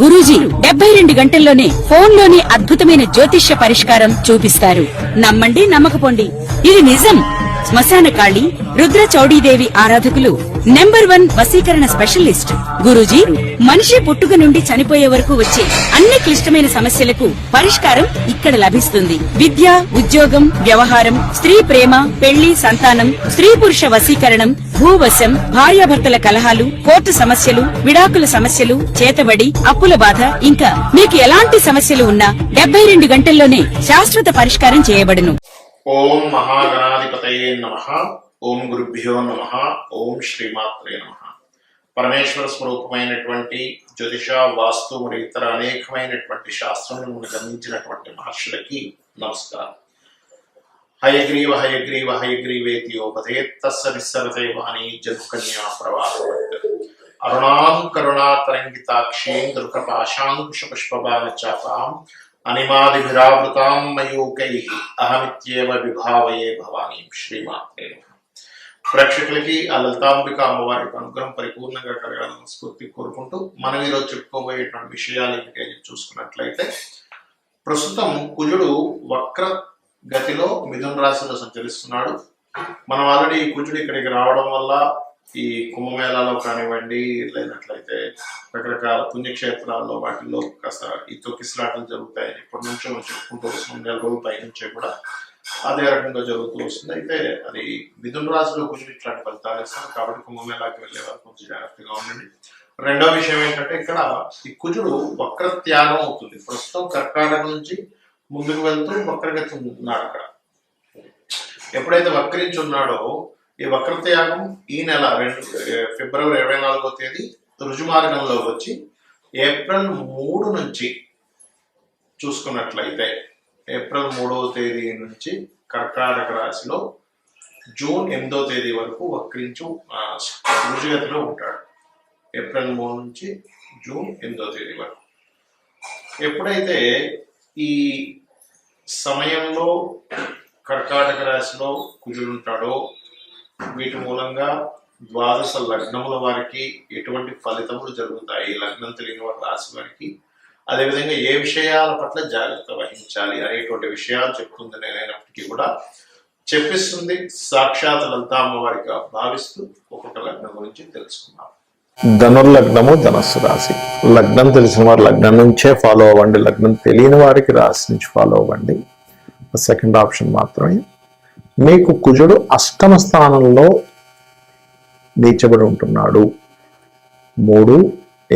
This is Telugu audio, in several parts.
గురూజీ 72 గంటల్లోనే ఫోన్ లోనే అద్భుతమైన జ్యోతిష్య పరిష్కారం చూపిస్తారు. నమ్మండి నమ్మకపోండి, ఇది నిజం. శ్మశాన కాళి రుద్ర చౌడీదేవి ఆరాధకులు నంబర్ 1 వశీకరణ స్పెషలిస్ట్. గురూజీ మనిషి పుట్టుక నుండి చనిపోయే వరకు వచ్చే అన్ని క్లిష్టమైన సమస్యలకు పరిష్కారం ఇక్కడ లభిస్తుంది. విద్య, ఉద్యోగం, వ్యవహారం, స్త్రీ ప్రేమ, పెళ్లి, సంతానం, స్త్రీ పురుష వశీకరణం, భూవశం, భార్యాభర్తల కలహాలు, కోర్టు సమస్యలు, విడాకుల సమస్యలు, చేతబడి, అప్పుల బాధ, ఇంకా మీకు ఎలాంటి సమస్యలు ఉన్నా 72 గంటల్లోనే శాశ్వత పరిష్కారం చేయబడును. ఓం మహాగణాధిపతయే నమః. ఓం గురుభ్యో నమః. ఓం శ్రీమాత్రే నమః. పరమేశ్వర స్వరూపమైనటువంటి జ్యోతిష, వాస్తు మరియు ఇతర అనేకమైనటువంటి శాస్త్రములను మనకు అందించినటువంటి మహర్షులకి నమస్కారం. హయగ్రీవ హయగ్రీవ హయగ్రీవేతి యోపదేత్తస్య విస్సరతే వాణి జన్కన్యా ప్రవాహవత్. అరుణాం కరుణాతరంగితాక్షీం దృకపాశాంకుశ పుష్పబాణ చాపాం అనిమాదిభిరావృతాం మయూకైః అహమిత్యేవ విభావయే భవానీ. శ్రీమాత్రే నమః. ప్రేక్షకులకి ఆ లలితాంబిక అమ్మవారి అనుగ్రహం పరిపూర్ణంగా కలగాలని స్ఫూర్తి కోరుకుంటూ మనం ఈరోజు చెప్పుకోబోయేటువంటి విషయాలు ఏమిటి అని చూసుకున్నట్లయితే, ప్రస్తుతం కుజుడు వక్ర గతిలో మిథున రాశిలో సంచరిస్తున్నాడు. మనం ఆల్రెడీ కుజుడు ఇక్కడికి రావడం వల్ల ఈ కుంభమేళాలో కానివ్వండి, లేనట్లయితే రకరకాల పుణ్యక్షేత్రాల్లో వాటిల్లో కాస్త ఈ తొక్కిసలాటలు జరుగుతాయని ఇప్పటి నుంచో మనం చెప్పుకుంటూ వస్తున్నాం. 4 రోజుల పై నుంచే కూడా అదే రకంగా జరుగుతూ వస్తుంది. అయితే అది మిథున రాశిలో కుజుడు ఇట్లాంటి ఫలితాలు ఇస్తాను కాబట్టి కుంభమేళాకి వెళ్ళే వారు కొంచెం జాగ్రత్తగా ఉండండి. రెండో విషయం ఏంటంటే, ఇక్కడ ఈ కుజుడు వక్ర త్యాగం అవుతుంది. ప్రస్తుతం కర్కాటక నుంచి ముందుకు వెళ్తూ వక్రగతి ఉన్నాడు. అక్కడ ఎప్పుడైతే వక్రించి ఉన్నాడో ఈ వక్రత్యాగం ఈ నెల ఫిబ్రవరి 24వ తేదీ రుజుమార్గంలో వచ్చి ఏప్రిల్ 3 నుంచి చూసుకున్నట్లయితే ఏప్రిల్ 3వ తేదీ నుంచి కర్కాటక రాశిలో జూన్ 8వ తేదీ వరకు వక్రించు రుజుగతిలో ఉంటాడు. ఏప్రిల్ 3 నుంచి జూన్ 8వ తేదీ వరకు. ఎప్పుడైతే ఈ సమయంలో కర్కాటక రాశిలో కుజుడు ఉంటాడో, వీటి మూలంగా ద్వాదశ లగ్నముల వారికి ఎటువంటి ఫలితములు జరుగుతాయి, లగ్నం తెలియని వారి రాశి వారికి, అదేవిధంగా ఏ విషయాల పట్ల జాగ్రత్త వహించాలి అనేటువంటి విషయాలు చెప్తుంది. నేనైనప్పటికీ కూడా చెప్పిస్తుంది సాక్షాత్ లలితా అమ్మవారిగా భావిస్తూ ఒక్కొక్క లగ్నం గురించి తెలుసుకున్నాం. ధనుర్లగ్నము ధనస్సు రాశి. లగ్నం తెలిసిన వారు లగ్నం నుంచే ఫాలో అవ్వండి, లగ్నం తెలియని వారికి రాశి నుంచి ఫాలో అవ్వండి. సెకండ్ ఆప్షన్ మాత్రమే. మీకు కుజుడు అష్టమ స్థానంలో నీచబడి ఉంటున్నాడు 3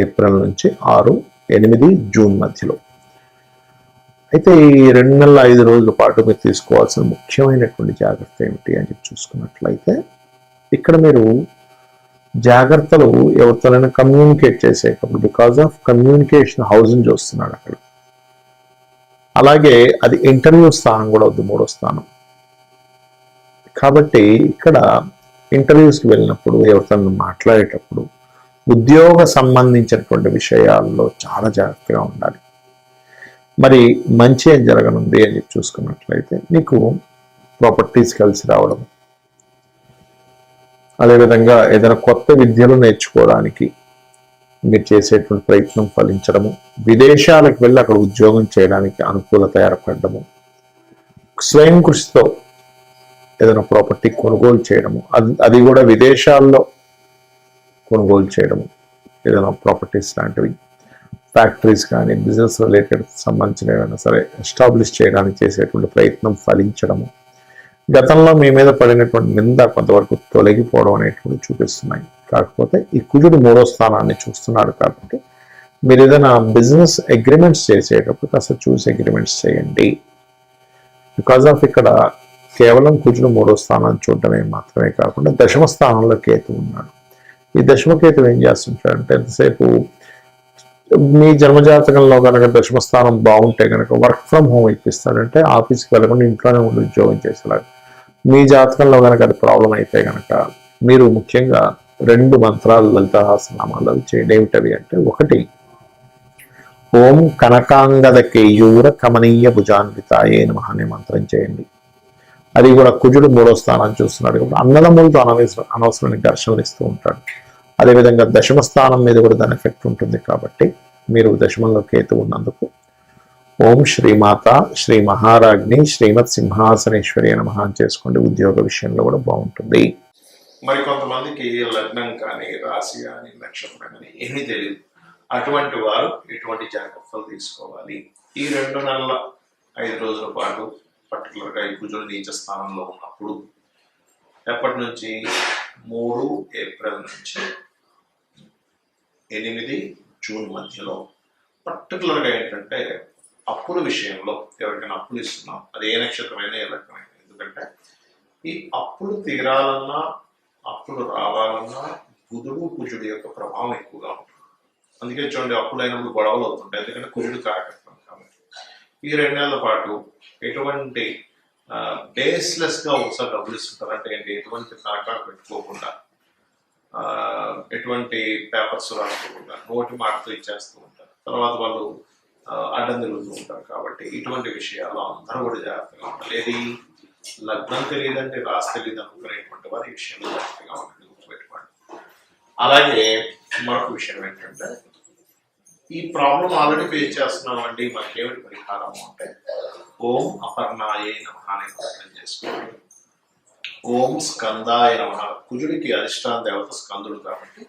ఏప్రిల్ నుంచి 6, 8 జూన్ మధ్యలో. అయితే ఈ 2 నెలల 5 రోజుల పాటు మీరు తీసుకోవాల్సిన ముఖ్యమైనటువంటి జాగ్రత్త ఏమిటి అని చెప్పి చూసుకున్నట్లయితే, ఇక్కడ మీరు జాగ్రత్తలు ఎవరితోనైనా కమ్యూనికేట్ చేసేటప్పుడు, బికాజ్ ఆఫ్ కమ్యూనికేషన్ హౌస్ని చూస్తున్నాడు అక్కడ. అలాగే అది ఇంటర్వ్యూ స్థానం కూడా వద్దు, 3వ స్థానం కాబట్టి ఇక్కడ ఇంటర్వ్యూస్కి వెళ్ళినప్పుడు, ఎవరితో మాట్లాడేటప్పుడు ఉద్యోగ సంబంధించినటువంటి విషయాల్లో చాలా జాగ్రత్తగా ఉండాలి. మరి మంచి ఏం జరగనుంది అని చెప్పి చూసుకున్నట్లయితే, మీకు ప్రాపర్టీస్ కలిసి రావడం, అదేవిధంగా ఏదైనా కొత్త విద్యలు నేర్చుకోవడానికి మీరు చేసేటువంటి ప్రయత్నం ఫలించడము, విదేశాలకు వెళ్ళి అక్కడ ఉద్యోగం చేయడానికి అనుకూలత ఏర్పడము, స్వయం కృషితో ఏదైనా ప్రాపర్టీ కొనుగోలు చేయడము, అది కూడా విదేశాల్లో కొనుగోలు చేయడము, ఏదైనా ప్రాపర్టీస్ లాంటివి, ఫ్యాక్టరీస్ కానీ బిజినెస్ రిలేటెడ్ సంబంధించిన ఏమైనా సరే ఎస్టాబ్లిష్ చేయడానికి చేసేటువంటి ప్రయత్నం ఫలించడము, గతంలో మీ మీద పడినటువంటి నింద కొంతవరకు తొలగిపోవడం అనేటువంటి చూపిస్తున్నాయి. కాకపోతే ఈ కుజుడు 3వ స్థానాన్ని చూస్తున్నాడు కాబట్టి మీరు ఏదైనా బిజినెస్ అగ్రిమెంట్స్ చేసేటప్పుడు కాస్త చూసి అగ్రిమెంట్స్ చేయండి. బికాజ్ ఆఫ్ ఇక్కడ కేవలం కుజుడు 3వ స్థానాన్ని చూడటమే మాత్రమే కాకుండా దశమ స్థానంలో కేతు ఉన్నాడు. ఈ దశమ కేతు ఏం చేస్తుంటాడంటే, ఎంతసేపు మీ జన్మజాతకంలో కనుక దశమ స్థానం బాగుంటే కనుక వర్క్ ఫ్రమ్ హోమ్ ఇప్పిస్తాడంటే ఆఫీస్కి వెళ్ళకుండా ఇంట్లోనే ఉండి ఉద్యోగం చేసేలాగా. మీ జాతకంలో కనుక అది ప్రాబ్లం అయితే కనుక మీరు ముఖ్యంగా 2 మంత్రాలు లలితా సహస్రనామాలు అవి చేయండి. ఏమిటవి అంటే, 1 ఓం కనకాంగద కేయూర కమనీయ భుజాన్వితాయే నమః అనే మంత్రం చేయండి. అది కూడా కుజుడు 3వ స్థానాన్ని చూస్తున్నాడు కాబట్టి అన్నదమ్ములతో అనవసరమైన ఘర్షణలు ఇస్తూ ఉంటాడు. అదేవిధంగా దశమ స్థానం మీద కూడా దాని ఎఫెక్ట్ ఉంటుంది కాబట్టి మీరు దశమంలో కేతు ఉన్నందుకు ఓం శ్రీమాత శ్రీ మహారాజ్ని శ్రీమత్ సింహాసనేశ్వరి నమః అని చేసుకోండి. ఉద్యోగ విషయంలో కూడా బాగుంటుంది. మరి కొంతమందికి లగ్నం కానీ రాశి కానీ నక్షత్రం కానీ ఏమీ తెలియదు. అటువంటి వారు ఎటువంటి జాగ్రత్తలు తీసుకోవాలి? ఈ 2 నెలల 5 రోజుల పాటు పర్టికులర్గా ఈ కుజుడు నీచ స్థానంలో ఉన్నప్పుడు ఎప్పటి నుంచి 3 ఏప్రిల్ నుంచి 8 జూన్ మధ్యలో పర్టికులర్గా ఏంటంటే అప్పుల విషయంలో ఎవరికైనా అప్పులు ఇస్తున్నాం, అది ఏ నక్షత్రమైనా ఏ లగ్నమైనా. ఎందుకంటే ఈ అప్పులు తీరాలన్నా అప్పులు రావాలన్నా బుధుడు కుజుడు యొక్క ప్రభావం ఎక్కువగా ఉంటుంది. అందుకే చూడండి అప్పులు అయినప్పుడు గొడవలు అవుతుంటాయి, ఎందుకంటే కుజుడు కారకత్వం కాబట్టి. ఈ 2 నెలల పాటు ఎటువంటి బేస్లెస్ గా ఒకసారి డబ్బులు ఇస్తుంటారు. అంటే ఏంటి, ఎటువంటి తనఖాలు పెట్టుకోకుండా, ఎటువంటి పేపర్స్ రాసుకోకుండా నోటి మాటతో ఇచ్చేస్తూ ఉంటారు. తర్వాత వాళ్ళు అడ్డం తిరుగుతూ ఉంటారు. కాబట్టి ఇటువంటి విషయాలు అందరూ కూడా జాగ్రత్తగా ఉండాలి. ఏది లగ్నం తెలియదంటే రాసి తెలియదు అనుకునేటువంటి వారు ఈ విషయంలో జాగ్రత్తగా ఉండండి, గుర్తుపెట్టుకోండి. అలాగే మరొక విషయం ఏంటంటే ఈ ప్రాబ్లం ఆల్రెడీ ఫేస్ చేస్తున్నామండి, మనకేమిటి పరిహారం అంటే ఓం అపర్ణాయ నమః అనే ప్రయత్నం చేసుకోండి. ఓం స్కందాయ నమః, కుజుడికి అధిష్టాన దేవత స్కందుడు కాబట్టి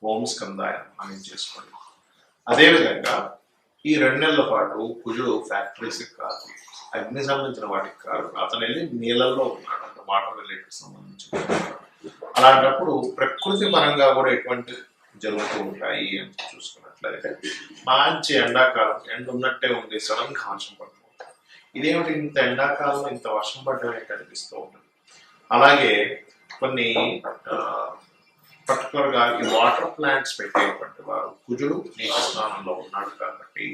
ఓం స్కందాయ నమః అని చేసుకోండి. అదేవిధంగా ఈ 2 నెలల పాటు కుజుడు ఫ్యాక్టరీస్కి కాదు, అగ్ని సంబంధించిన వాటికి కాదు, అతను వెళ్ళి నీళ్ళల్లో ఉన్నాడు, అంటే వాటర్ రిలేటెడ్ సంబంధించిన. అలాంటప్పుడు ప్రకృతి పరంగా కూడా ఎటువంటి జరుగుతూ ఉంటాయి అని చూసుకున్నట్లయితే మంచి ఎండాకాలం, ఎండ ఉన్నట్టే ఉంది, సడన్ గా వర్షం పడుతూ ఉంటుంది. ఇదేమిటి ఇంత ఎండాకాలం ఇంత వర్షం పడ్డమే కనిపిస్తూ ఉంటుంది. అలాగే కొన్ని పర్టికులర్గా ఈ వాటర్ ప్లాంట్స్ పెట్టేటువంటి వారు కుజుడు నీచ స్థానంలో ఉన్నాడు కాబట్టి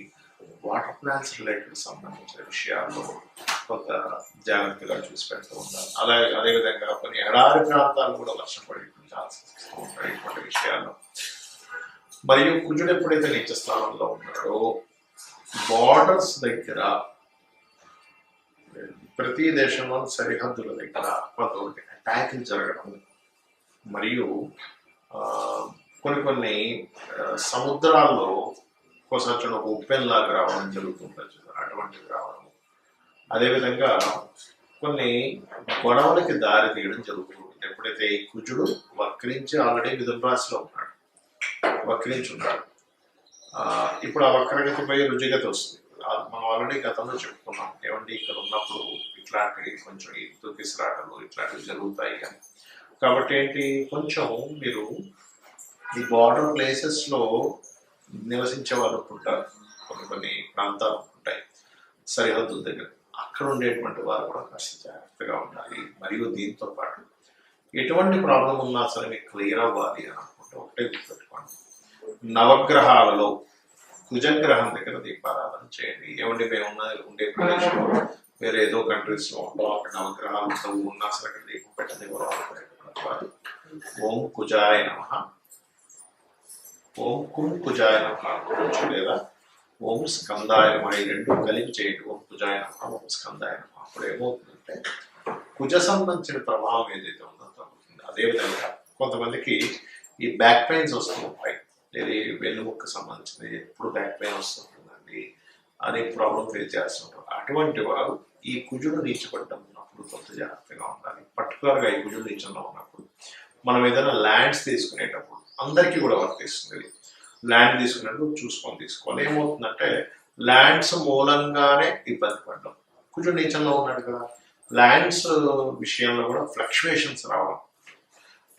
వాటర్ ప్లాంట్స్ రిలేటెడ్ సంబంధించిన విషయాల్లో కొంత జాగ్రత్తగా చూసి పెడుతూ ఉంటారు. అలాగే అదేవిధంగా కొన్ని ఎడారి ప్రాంతాలు కూడా వర్షం పడే ఛాన్సెస్ ఉంటాయి ఇటువంటి విషయాల్లో. మరియు కుజుడు ఎప్పుడైతే నీచ స్థానంలో ఉన్నాడో బార్డర్స్ దగ్గర, ప్రతి దేశంలో సరిహద్దుల దగ్గర కొంతవరకు అటాకులు జరగడం, మరియు కొన్ని సముద్రాల్లో ఒకసారి ఒక ఉప్పెన్లాగా రావడం జరుగుతుంటుంది, అటువంటివి రావడం. అదేవిధంగా కొన్ని గొడవలకి దారి తీయడం జరుగుతుంది. ఎప్పుడైతే ఈ కుజుడు వక్రించి ఆల్రెడీ మిథున రాశిలో ఉన్నాడు, వక్రించి ఉన్నాడు, ఇప్పుడు ఆ వక్రగతిపై రుజుగతి వస్తుంది. మనం ఆల్రెడీ గతంలో చెప్పుకున్నాం, ఏమంటే ఇక్కడ ఉన్నప్పుడు ఇట్లాంటివి కొంచెం తుకిసరాటలు ఇట్లాంటివి జరుగుతాయి అని. కాబట్టి ఏంటి, కొంచెం మీరు ఈ బార్డర్ ప్లేసెస్ లో నివసించే వాళ్ళు ఉంటారు, కొన్ని ప్రాంతాలు ఉంటాయి సరిహద్దుల దగ్గర, అక్కడ ఉండేటువంటి వారు కూడా కాస్త జాగ్రత్తగా ఉండాలి. మరియు దీంతో పాటు ఎటువంటి ప్రాబ్లం ఉన్నా సరే మీకు క్లియర్ అవ్వాలి అని అనుకుంటే ఒకటే గుర్తుపెట్టుకోండి, నవగ్రహాలలో కుజగ్రహం దగ్గర దీపారాధన చేయండి. ఏమంటే మేము ఉండే ప్రదేశంలో వేరే ఏదో కంట్రీస్ లో ఉంటాం, అక్కడ నవగ్రహాలు ఉన్నా సరే అక్కడ దీపం పెట్టని ఓం కుజాయ నమః, ఓం కుం కుజాయ నమః, లేదా ఓం స్కందాయ నమః, ఈ 2 కలిపి చేయండి. ఓం కుజాయ నమః, ఓం స్కందాయ నమః. అప్పుడు ఏమవుతుందంటే కుజ సంబంధించిన ప్రభావం ఏదైతే ఉందో తగ్గుతుంది. అదేవిధంగా కొంతమందికి ఈ బ్యాక్ పెయిన్స్ వస్తూ ఉంటాయి, లేదా వెన్నుముక్క సంబంధించింది ఎప్పుడు బ్యాక్ పెయిన్ వస్తుంటుందండి అనే ప్రాబ్లం ఫేస్ చేస్తుంటారు. అటువంటి వారు ఈ కుజుడు నీచపడ్డం ఉన్నప్పుడు కొంత జాగ్రత్తగా ఉండాలి. పర్టికులర్గా ఈ కుజుడు నీచంలో ఉన్నప్పుడు మనం ఏదైనా ల్యాండ్స్ తీసుకునేటప్పుడు అందరికీ కూడా వర్తిస్తుంది. ల్యాండ్ తీసుకునేటప్పుడు చూసుకొని తీసుకోవాలి. ఏమవుతుందంటే ల్యాండ్స్ మూలంగానే ఇబ్బంది పడ్డం, కుజుడు నీచంలో ఉన్నాడు కదా, ల్యాండ్స్ విషయంలో కూడా ఫ్లక్చువేషన్స్ రావడం,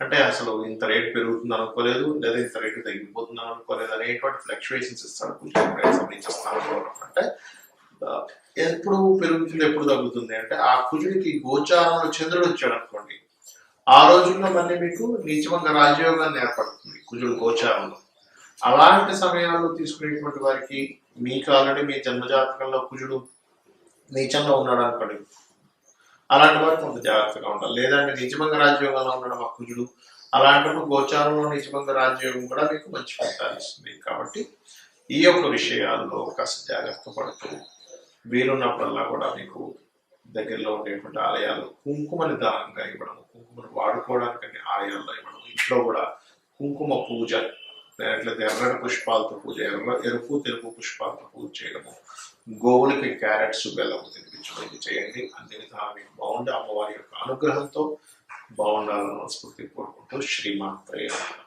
అంటే అసలు ఇంత రేట్ పెరుగుతుంది అనుకోలేదు, లేదా ఇంత రేటు తగ్గిపోతుంది అనుకోలేదు అనేటువంటి ఫ్లక్చువేషన్స్ ఇస్తాడు కుజుడు. అంటే ఎప్పుడు పెరుగుతుంది ఎప్పుడు తగ్గుతుంది అంటే ఆ కుజుడికి గోచారంలో చంద్రుడు వచ్చాడు అనుకోండి, ఆ రోజుల్లో మళ్ళీ మీకు నీచభంగ రాజయోగాన్ని ఏర్పడుతుంది కుజుడు గోచారంలో. అలాంటి సమయాల్లో తీసుకునేటువంటి వారికి మీకు ఆల్రెడీ మీ జన్మజాతకంలో కుజుడు నీచంలో ఉన్నాడు అనుకోండి, అలాంటి వారు కొంత జాగ్రత్తగా ఉండాలి. లేదంటే నీచభంగ రాజయోగంలో ఉండడం ఆ కుజుడు, అలాంటప్పుడు గోచారంలో నీచభంగ రాజయోగం కూడా మీకు మంచి ఫలితాలు ఇస్తుంది. కాబట్టి ఈ యొక్క విషయాల్లో కాస్త జాగ్రత్త పడుతూ వీలున్నప్పుడల్లా కూడా మీకు దగ్గరలో ఉండేటువంటి ఆలయాలు కుంకుమని దానంగా ఇవ్వడం, కుంకుమను వాడుకోవడానికి ఆలయాల్లో ఇవ్వడం, ఇంట్లో కూడా కుంకుమ పూజ లేనట్లయితే ఎర్రటి పుష్పాలతో పూజ, ఎరుపు తెలుపు పుష్పాలతో పూజ చేయడము, గోవులకి క్యారెట్స్ బెల్లము తినిపించడం ఇది చేయండి. అన్ని విధాలు మీకు బాగుండి అమ్మవారి యొక్క అనుగ్రహంతో బాగుండాలని మనస్ఫూర్తి కోరుకుంటూ శ్రీమాత్రే నమః.